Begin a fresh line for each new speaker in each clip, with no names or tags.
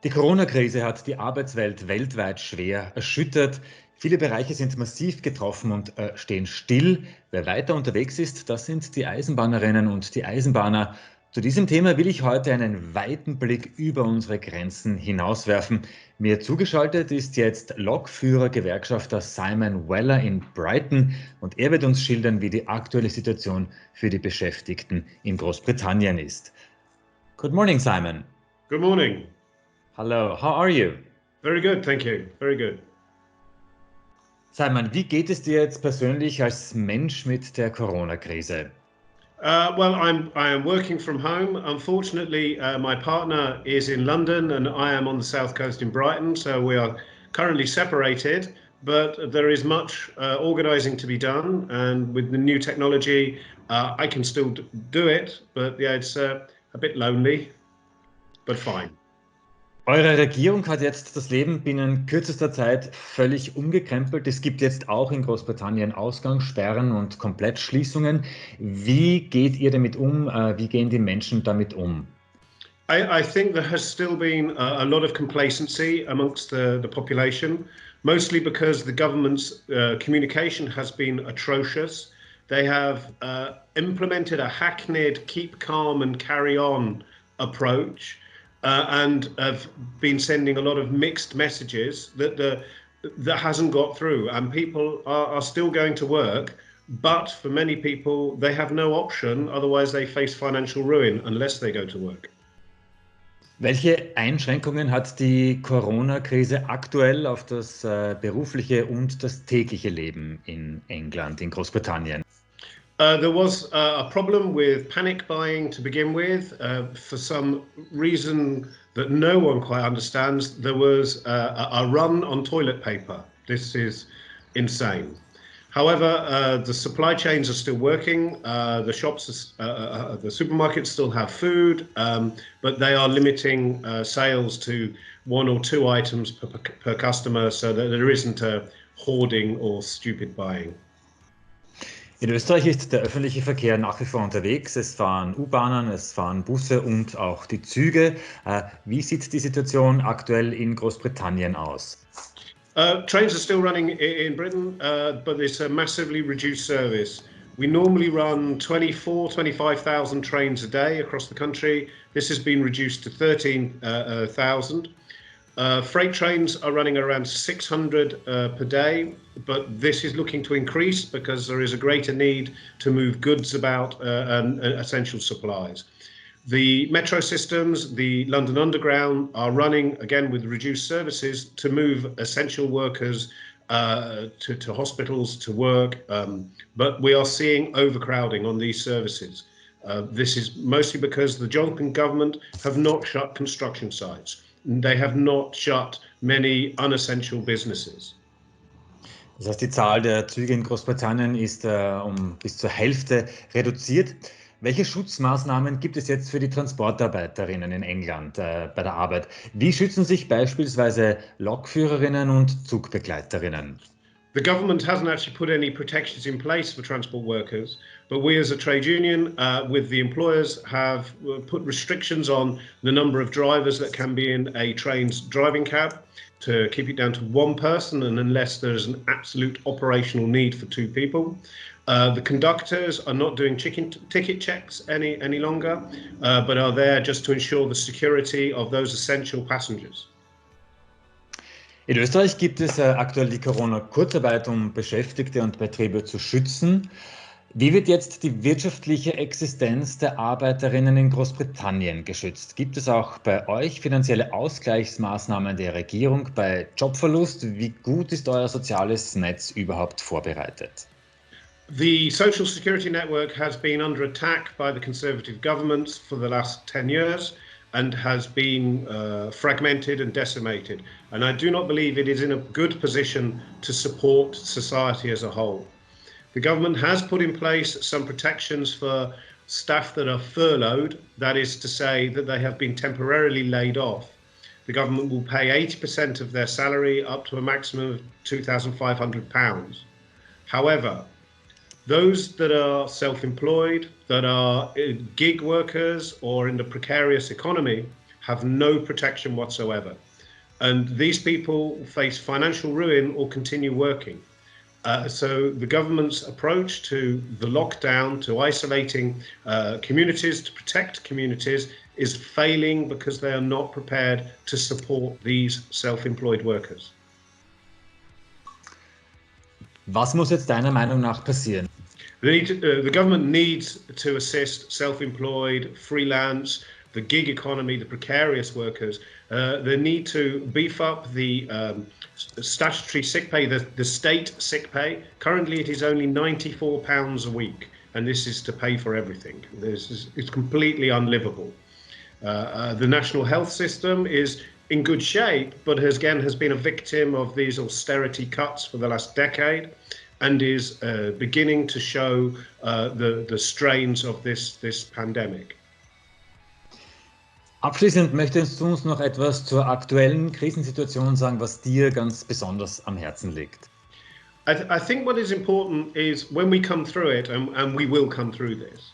Die Corona-Krise hat die Arbeitswelt weltweit schwer erschüttert. Viele Bereiche sind massiv getroffen und stehen still. Wer weiter unterwegs ist, das sind die Eisenbahnerinnen und die Eisenbahner. Zu diesem Thema will ich heute einen weiten Blick über unsere Grenzen hinauswerfen. Mir zugeschaltet ist jetzt Lokführer-Gewerkschafter Simon Weller in Brighton und er wird uns schildern, wie die aktuelle Situation für die Beschäftigten in Großbritannien ist. Good morning, Simon.
Good morning.
Hello, how are you?
Very good, thank you. Very good.
Simon, wie geht es dir jetzt persönlich als Mensch mit der Corona-Krise?
Well, I am working from home. Unfortunately, my partner is in London and I am on the south coast in Brighton, so we are currently separated. But there is much organising to be done, and with the new technology, I can still do it. But yeah, it's a bit lonely, but fine.
Eure Regierung hat jetzt das Leben binnen kürzester Zeit völlig umgekrempelt. Es gibt jetzt auch in Großbritannien Ausgangssperren und Komplettschließungen. Wie geht ihr damit um? Wie gehen die Menschen damit um?
I think there has still been a lot of complacency amongst the population, mostly because the government's communication has been atrocious. They have implemented a hackneyed keep calm and carry on approach. And have been sending a lot of mixed messages that hasn't got through, and people are still going to work, but for many people they have no option, otherwise they face financial ruin unless they go to work.
Welche Einschränkungen hat die Corona-Krise aktuell auf das berufliche und das tägliche Leben in England, in Großbritannien?
There was a problem with panic buying to begin with. For some reason that no one quite understands, there was a run on toilet paper. This is insane. However, the supply chains are still working. The shops, the supermarkets still have food, but they are limiting sales to 1 or 2 items per customer, so that there isn't a hoarding or stupid buying.
In Österreich ist der öffentliche Verkehr nach wie vor unterwegs. Es fahren U-Bahnen, es fahren Busse und auch die Züge. Wie sieht die Situation aktuell in Großbritannien aus?
Trains are still running in Britain, but it's a massively reduced service. We normally run 25,000 trains a day across the country. This has been reduced to 13,000. Freight trains are running around 600 per day, but this is looking to increase because there is a greater need to move goods about and essential supplies. The metro systems, the London Underground, are running again with reduced services to move essential workers to hospitals, to work, but we are seeing overcrowding on these services. This is mostly because the Johnson government have not shut construction sites. They have not shut many unessential businesses.
Das heißt, die Zahl der Züge in Großbritannien ist bis zur Hälfte reduziert. Welche Schutzmaßnahmen gibt es jetzt für die Transportarbeiterinnen in England bei der Arbeit? Wie schützen sich beispielsweise Lokführerinnen und Zugbegleiterinnen?
The government hasn't actually put any protections in place for transport workers, but we as a trade union with the employers have put restrictions on the number of drivers that can be in a train's driving cab to keep it down to 1 person, and unless there's an absolute operational need for 2 people. The conductors are not doing ticket checks any longer, but are there just to ensure the security of those essential passengers.
In Österreich gibt es aktuell die Corona-Kurzarbeit, um Beschäftigte und Betriebe zu schützen. Wie wird jetzt die wirtschaftliche Existenz der Arbeiterinnen in Großbritannien geschützt? Gibt es auch bei euch finanzielle Ausgleichsmaßnahmen der Regierung bei Jobverlust? Wie gut ist euer soziales Netz überhaupt vorbereitet?
The social security network has been under attack by the Conservative governments for the last 10 years. And has been fragmented and decimated. And I do not believe it is in a good position to support society as a whole. The government has put in place some protections for staff that are furloughed, that is to say that they have been temporarily laid off. The government will pay 80% of their salary up to a maximum of £2,500. However, those that are self-employed, that are gig workers or in the precarious economy, have no protection whatsoever. And these people face financial ruin or continue working. So the government's approach to the lockdown, to isolating communities, to protect communities, is failing because they are not prepared to support these self-employed workers.
Was muss jetzt deiner Meinung nach passieren?
The government needs to assist self-employed, freelance, the gig economy, the precarious workers. They need to beef up the statutory sick pay, the state sick pay. Currently, it is only £94 a week, and this is to pay for everything. It's completely unlivable. The national health system is in good shape, but has been a victim of these austerity cuts for the last decade, and is beginning to show the strains of this pandemic.
Abschließend möchtest du uns noch etwas zur aktuellen Krisensituation sagen, was dir ganz besonders am Herzen liegt?
I think what is important is when we come through it, and we will come through this,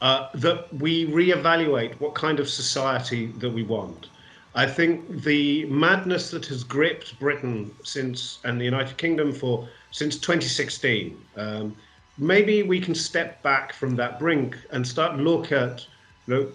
that we reevaluate what kind of society that we want. I think the madness that has gripped Britain and the United Kingdom since 2016, maybe we can step back from that brink and start look at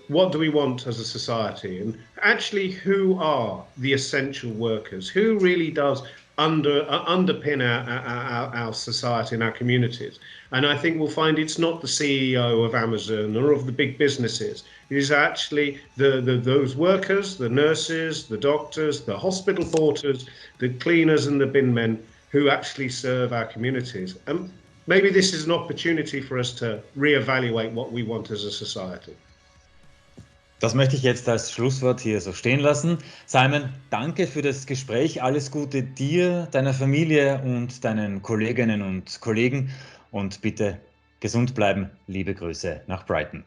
what do we want as a society, and actually who are the essential workers, who really does underpin our society and our communities. And I think we'll find it's not the CEO of Amazon or of the big businesses. It is actually those workers, the nurses, the doctors, the hospital porters, the cleaners and the bin men who actually serve our communities. And maybe this is an opportunity for us to reevaluate what we want as a society.
Das möchte ich jetzt als Schlusswort hier so stehen lassen. Simon, danke für das Gespräch. Alles Gute dir, deiner Familie und deinen Kolleginnen und Kollegen. Und bitte gesund bleiben. Liebe Grüße nach Brighton.